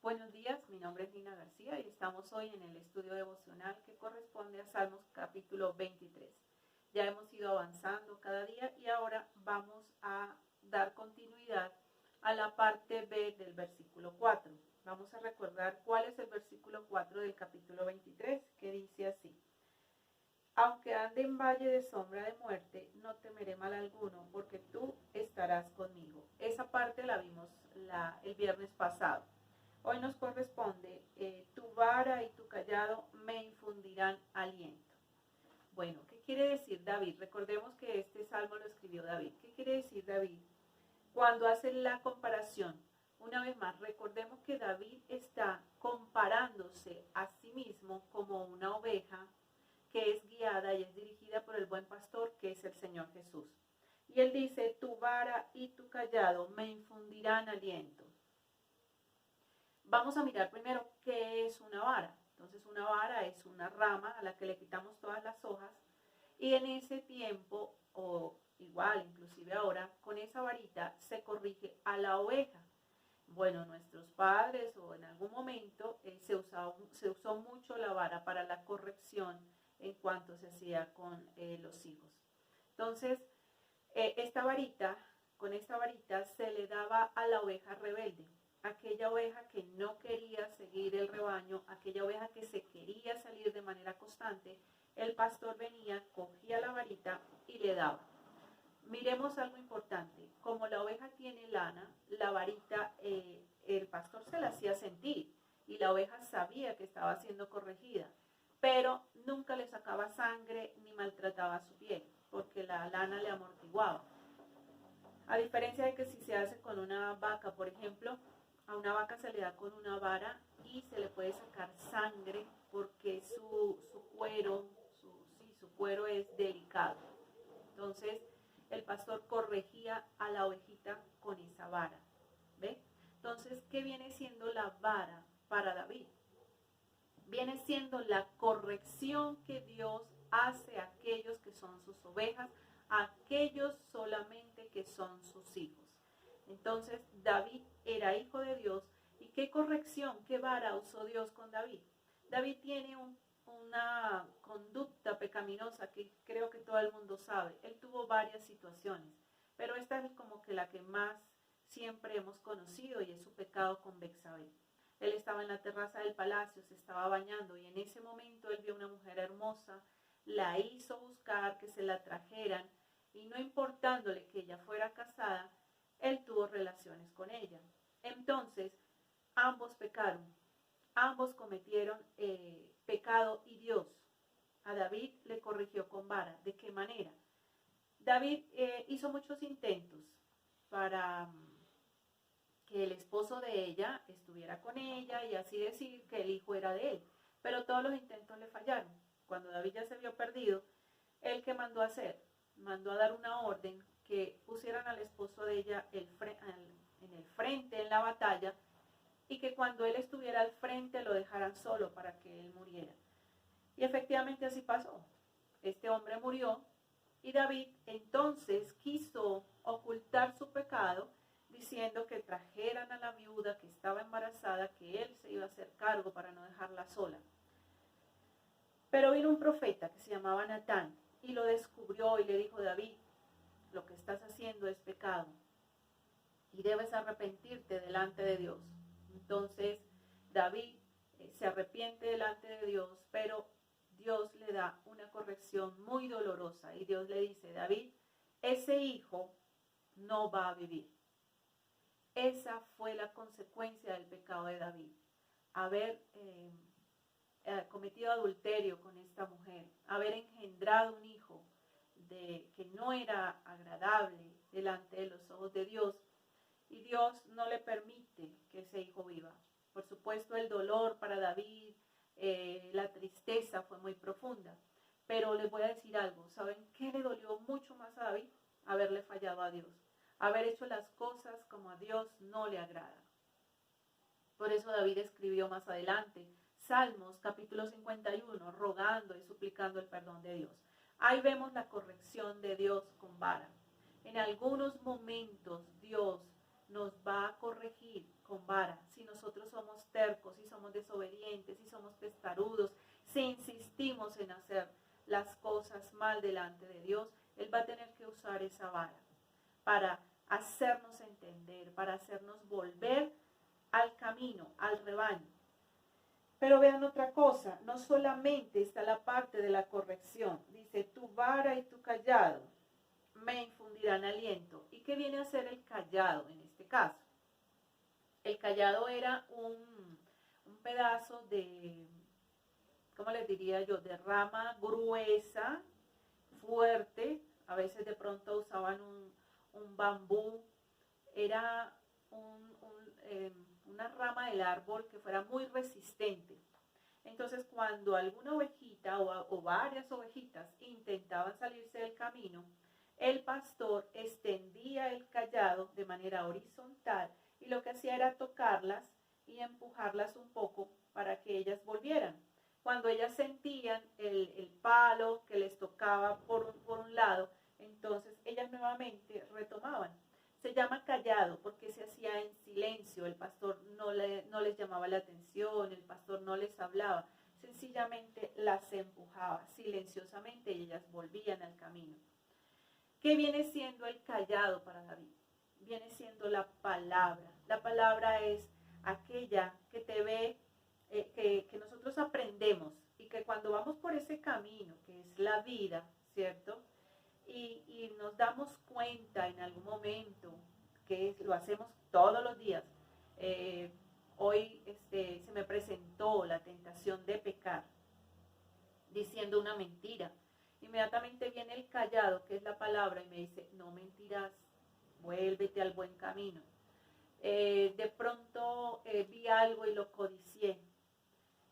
Buenos días, mi nombre es Nina García y estamos hoy en el estudio devocional que corresponde a Salmos capítulo 23. Ya hemos ido avanzando cada día y ahora vamos a dar continuidad a la parte B del versículo 4. Vamos a recordar cuál es el versículo 4 del capítulo 23, que dice así: Aunque ande en valle de sombra de muerte, no temeré mal alguno, porque tú estarás conmigo. Esa parte la vimos el viernes pasado. Hoy nos corresponde, tu vara y tu callado me infundirán aliento. Bueno, ¿qué quiere decir David? Recordemos que este salmo lo escribió David. ¿Qué quiere decir David cuando hace la comparación? Una vez más, recordemos que David está comparándose a sí mismo como una oveja que es guiada y es dirigida por el buen pastor, que es el Señor Jesús. Y él dice, tu vara y tu callado me infundirán aliento. Vamos a mirar primero qué es una vara. Entonces una vara es una rama a la que le quitamos todas las hojas y en ese tiempo, o igual inclusive ahora, con esa varita se corrige a la oveja. Bueno, nuestros padres o en algún momento se usó mucho la vara para la corrección en cuanto se hacía con los hijos. Entonces, con esta varita se le daba a la oveja rebelde, aquella oveja que no quería seguir el rebaño, aquella oveja que se quería salir de manera constante. El pastor venía, cogía la varita y le daba. Miremos algo importante, como la oveja tiene lana, la varita el pastor se la hacía sentir y la oveja sabía que estaba siendo corregida, pero nunca le sacaba sangre ni maltrataba su piel, porque la lana le amortiguaba. A diferencia de que si se hace con una vaca, por ejemplo, a una vaca se le da con una vara y se le puede sacar sangre porque su cuero, su cuero es delicado. Entonces, el pastor corregía a la ovejita con esa vara. ¿Ve? Entonces, ¿qué viene siendo la vara para David? Viene siendo la corrección que Dios hace a aquellos que son sus ovejas, a aquellos solamente que son sus hijos. Entonces, David era hijo de Dios. ¿Y qué corrección, qué vara usó Dios con David? David tiene una conducta pecaminosa que creo que todo el mundo sabe. Él tuvo varias situaciones, pero esta es como que la que más siempre hemos conocido y es su pecado con Betsabé. Él estaba en la terraza del palacio, se estaba bañando y en ese momento él vio una mujer hermosa, la hizo buscar que se la trajeran y no importándole que ella fuera casada, él tuvo relaciones con ella. Entonces, ambos pecaron, ambos cometieron pecado y Dios a David le corrigió con vara. ¿De qué manera? David hizo muchos intentos para que el esposo de ella estuviera con ella y así decir que el hijo era de él. Pero todos los intentos le fallaron. Cuando David ya se vio perdido, ¿él qué mandó a hacer? Mandó a dar una orden que pusieran al esposo de ella en el frente en la batalla y que cuando él estuviera al frente lo dejaran solo para que él muriera. Y efectivamente así pasó. Este hombre murió y David entonces quiso ocultar su pecado diciendo que trajeran a la viuda que estaba embarazada, que él se iba a hacer cargo para no dejarla sola. Pero vino un profeta que se llamaba Natán y lo descubrió y le dijo: David, lo que estás haciendo es pecado y debes arrepentirte delante de Dios. Entonces David se arrepiente delante de Dios, pero Dios le da una corrección muy dolorosa y Dios le dice: David, ese hijo no va a vivir. Esa fue la consecuencia del pecado de David, haber cometido adulterio con esta mujer, haber engendrado un hijo que no era agradable delante de los ojos de Dios, y Dios no le permite que ese hijo viva. Por supuesto, el dolor para David, la tristeza fue muy profunda, pero les voy a decir algo. ¿Saben qué le dolió mucho más a David? Haberle fallado a Dios, haber hecho las cosas como a Dios no le agrada. Por eso David escribió más adelante Salmos capítulo 51, rogando y suplicando el perdón de Dios. Ahí vemos la corrección de Dios con vara. En algunos momentos Dios nos va a corregir con vara. Si nosotros somos tercos, si somos desobedientes, si somos testarudos, si insistimos en hacer las cosas mal delante de Dios, Él va a tener que usar esa vara para hacernos entender, para hacernos volver al camino, al rebaño. Pero vean otra cosa, no solamente está la parte de la corrección, dice, tu vara y tu callado me infundirán aliento. ¿Y qué viene a ser el callado en este caso? El callado era un pedazo de, ¿cómo les diría yo?, de rama gruesa, fuerte, a veces de pronto usaban un bambú, era una rama del árbol que fuera muy resistente. Entonces, cuando alguna ovejita o varias ovejitas intentaban salirse del camino, el pastor extendía el cayado de manera horizontal y lo que hacía era tocarlas y empujarlas un poco para que ellas volvieran. Cuando ellas sentían el palo que les tocaba por un lado, entonces ellas nuevamente retomaban. Se llama callado porque se hacía en silencio, el pastor no les llamaba la atención, el pastor no les hablaba, sencillamente las empujaba silenciosamente y ellas volvían al camino. ¿Qué viene siendo el callado para David? Viene siendo la palabra. La palabra es aquella que te ve, que nosotros aprendemos y que cuando vamos por ese camino, que es la vida, ¿cierto? Y nos damos cuenta en algún momento, que lo hacemos todos los días. Hoy se me presentó la tentación de pecar, diciendo una mentira. Inmediatamente viene el callado, que es la palabra, y me dice, no mentirás, vuélvete al buen camino. De pronto vi algo y lo codicié,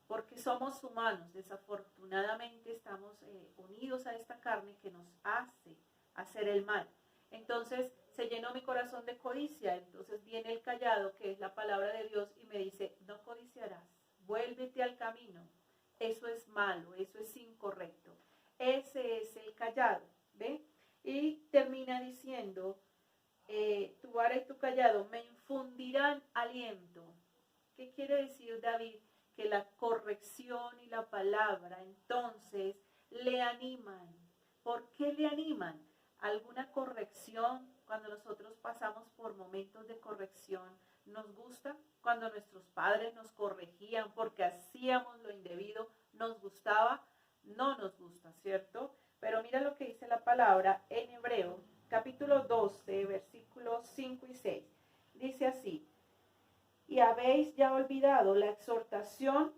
porque somos humanos, desafortunadamente estamos unidos a esta carne que nos hace hacer el mal. Entonces se llenó mi corazón de codicia, entonces viene el callado, que es la palabra de Dios, y me dice, no codiciarás, vuélvete al camino, eso es malo, eso es incorrecto. Ese es el callado, ¿ve? Y termina diciendo, tu vara y tu callado me infundirán aliento. ¿Qué quiere decir David? Que la corrección y la palabra entonces le animan. ¿Por qué le animan? ¿Alguna corrección cuando nosotros pasamos por momentos de corrección nos gusta? Cuando nuestros padres nos corregían porque hacíamos lo indebido, ¿nos gustaba? No nos gusta, ¿cierto? Pero mira lo que dice la palabra en Hebreo, capítulo 12, versículos 5 y 6. Dice así, y habéis ya olvidado la exhortación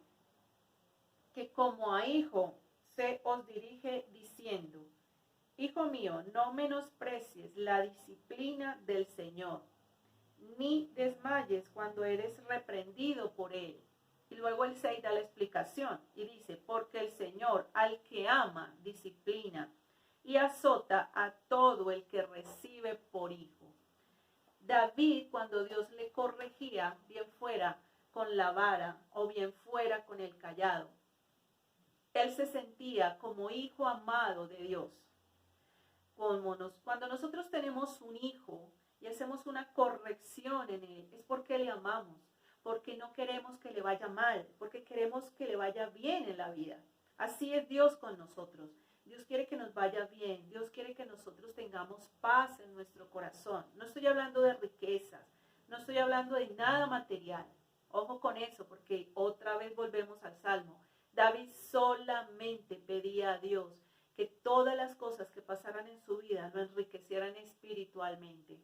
que como a hijo se os dirige diciendo, hijo mío, no menosprecies la disciplina del Señor, ni desmayes cuando eres reprendido por él. Y luego el 6 da la explicación y dice, porque el Señor al que ama disciplina y azota a todo el que recibe por hijo. David, cuando Dios le corregía, bien fuera con la vara o bien fuera con el callado, él se sentía como hijo amado de Dios. Cuando nosotros tenemos un hijo y hacemos una corrección en él, es porque le amamos, porque no queremos que le vaya mal, porque queremos que le vaya bien en la vida. Así es Dios con nosotros. Dios quiere que nos vaya bien, Dios quiere que nosotros tengamos paz en nuestro corazón. No estoy hablando de riquezas, no estoy hablando de nada material. Ojo con eso, porque otra vez volvemos al Salmo. David solamente pedía a Dios que todas las cosas que pasaran en su vida lo enriquecieran espiritualmente.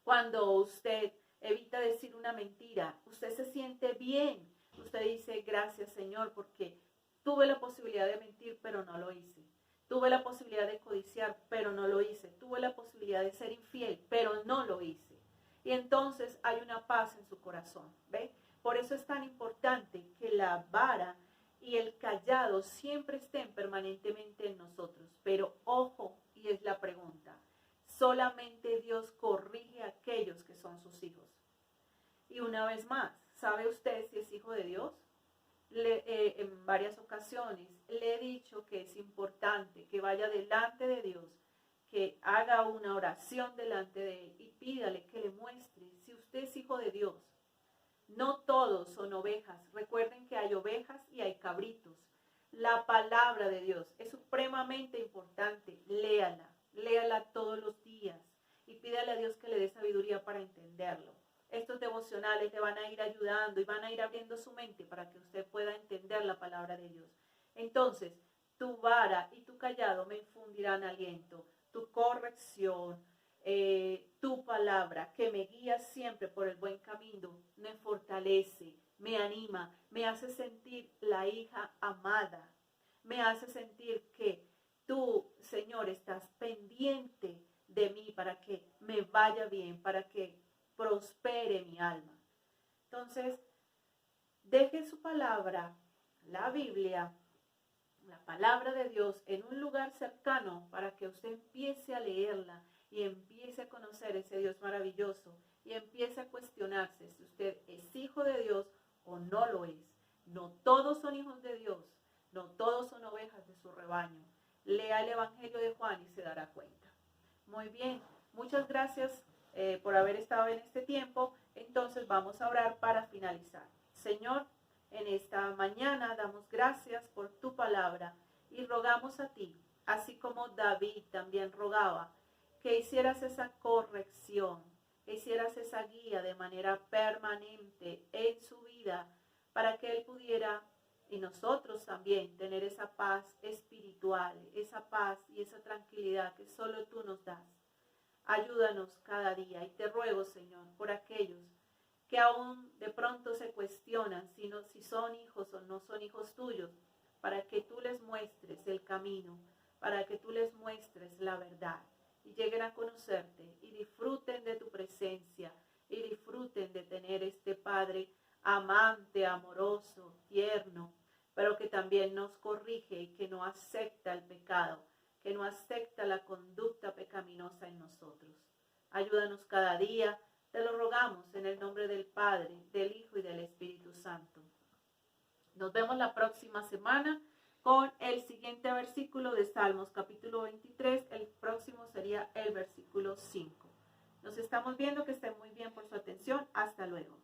Cuando usted evita decir una mentira, usted se siente bien. Usted dice, gracias Señor, porque tuve la posibilidad de mentir, pero no lo hice. Tuve la posibilidad de codiciar, pero no lo hice. Tuve la posibilidad de ser infiel, pero no lo hice. Y entonces hay una paz en su corazón, ¿ve? Por eso es tan importante que la vara y el callado siempre estén permanentemente en nosotros. Pero ojo, y es la pregunta, solamente Dios corrige a aquellos que son sus hijos. Y una vez más, ¿sabe usted si es hijo de Dios? En varias ocasiones le he dicho que es importante que vaya delante de Dios, que haga una oración delante de Él y pídale que le muestre si usted es hijo de Dios. No todos son ovejas. Recuerden que hay ovejas y hay cabritos. La palabra de Dios es supremamente importante. Léala todos los días y pídale a Dios que le dé sabiduría para entenderlo. Estos devocionales le van a ir ayudando y van a ir abriendo su mente para que usted pueda entender la palabra de Dios. Entonces, tu vara y tu callado me infundirán aliento, tu corrección, tu palabra que me guía siempre por el buen camino, me fortalece, me anima, me hace sentir la hija amada, me hace sentir que tú, Señor, estás pendiente de mí para que me vaya bien, para que prospere mi alma. Entonces, deje su palabra, la Biblia, la palabra de Dios en un lugar cercano para que usted empiece a leerla y empiece a conocer ese Dios maravilloso y empiece a cuestionarse si usted es hijo de Dios o no lo es. No todos son hijos de Dios, no todos son ovejas de su rebaño. Lea el Evangelio de Juan y se dará cuenta. Muy bien, muchas gracias por haber estado en este tiempo. Entonces vamos a orar para finalizar. Señor, en esta mañana damos gracias por tu palabra y rogamos a ti, así como David también rogaba, que hicieras esa corrección, que hicieras esa guía de manera permanente en su vida para que él pudiera y nosotros también tener esa paz espiritual, esa paz y esa tranquilidad que solo tú nos das. Ayúdanos cada día y te ruego, Señor, por aquellos que aún de pronto se cuestionan si son hijos o no son hijos tuyos, para que tú les muestres el camino, para que tú les muestres la verdad y lleguen a conocerte y disfruten de tu presencia y disfruten de tener este Padre amante, amoroso, tierno, pero que también nos corrige y que no acepta el pecado, que no acepta la conducta pecaminosa en nosotros. Ayúdanos cada día, te lo rogamos en el nombre del Padre, del Hijo y del Espíritu Santo. Nos vemos la próxima semana con el siguiente versículo de Salmos capítulo 23. El próximo sería el versículo 5. Nos estamos viendo, que estén muy bien por su atención. Hasta luego.